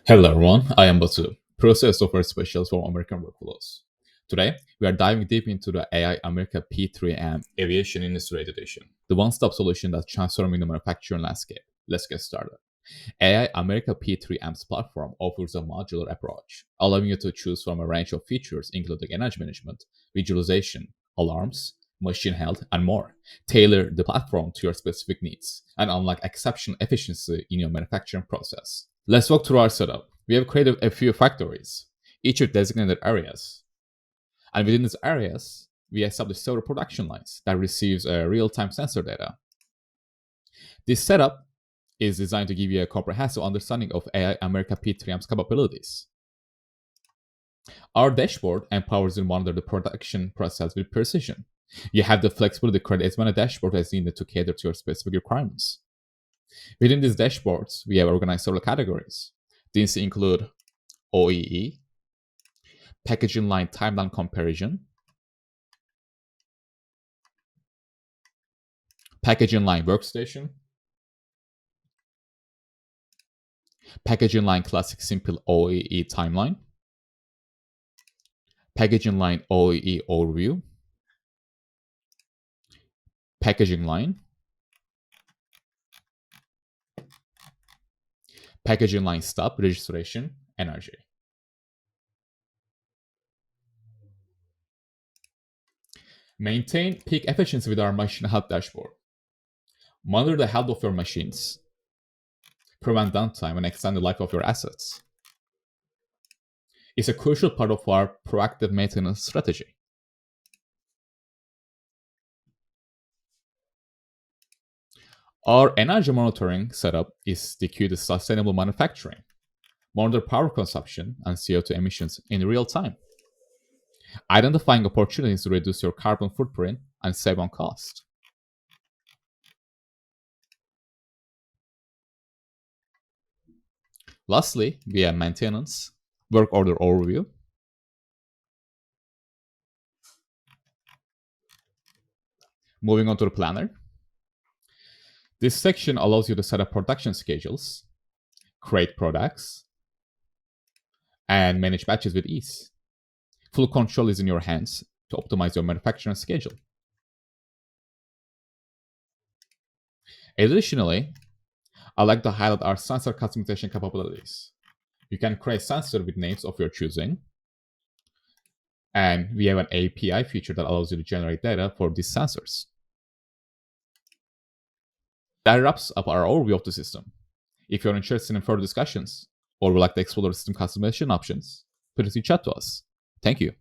Hello everyone, I am Batu, process software specialist for American Workflows. Today, we are diving deep into the AI America P3M Aviation Illustrated Edition, the one-stop solution that's transforming the manufacturing landscape. Let's get started. AI America P3M's platform offers a modular approach, allowing you to choose from a range of features including energy management, visualization, alarms, machine health, and more. Tailor the platform to your specific needs and unlock exceptional efficiency in your manufacturing process. Let's walk through our setup. We have created a few factories, each with designated areas. And within these areas, we establish several production lines that receives real-time sensor data. This setup is designed to give you a comprehensive understanding of AI America P3M's capabilities. Our dashboard empowers you to monitor the production process with precision. You have the flexibility to create as many dashboards as needed to cater to your specific requirements. Within these dashboards, we have organized several categories. These include OEE, packaging line timeline comparison, packaging line workstation, packaging line classic simple OEE timeline, packaging line OEE overview, packaging line, packaging line stop, registration, energy. Maintain peak efficiency with our machine health dashboard. Monitor the health of your machines. Prevent downtime and extend the life of your assets. It's a crucial part of our proactive maintenance strategy. Our energy monitoring setup is the key to sustainable manufacturing. Monitor power consumption and CO2 emissions in real time, identifying opportunities to reduce your carbon footprint and save on cost. Lastly, we have maintenance, work order overview, moving on to the planner. This section allows you to set up production schedules, create products, and manage batches with ease. Full control is in your hands to optimize your manufacturing schedule. Additionally, I'd like to highlight our sensor customization capabilities. You can create sensors with names of your choosing, and we have an API feature that allows you to generate data for these sensors. That wraps up our overview of the system. If you're interested in further discussions or would like to explore the system customization options, please reach out to us. Thank you.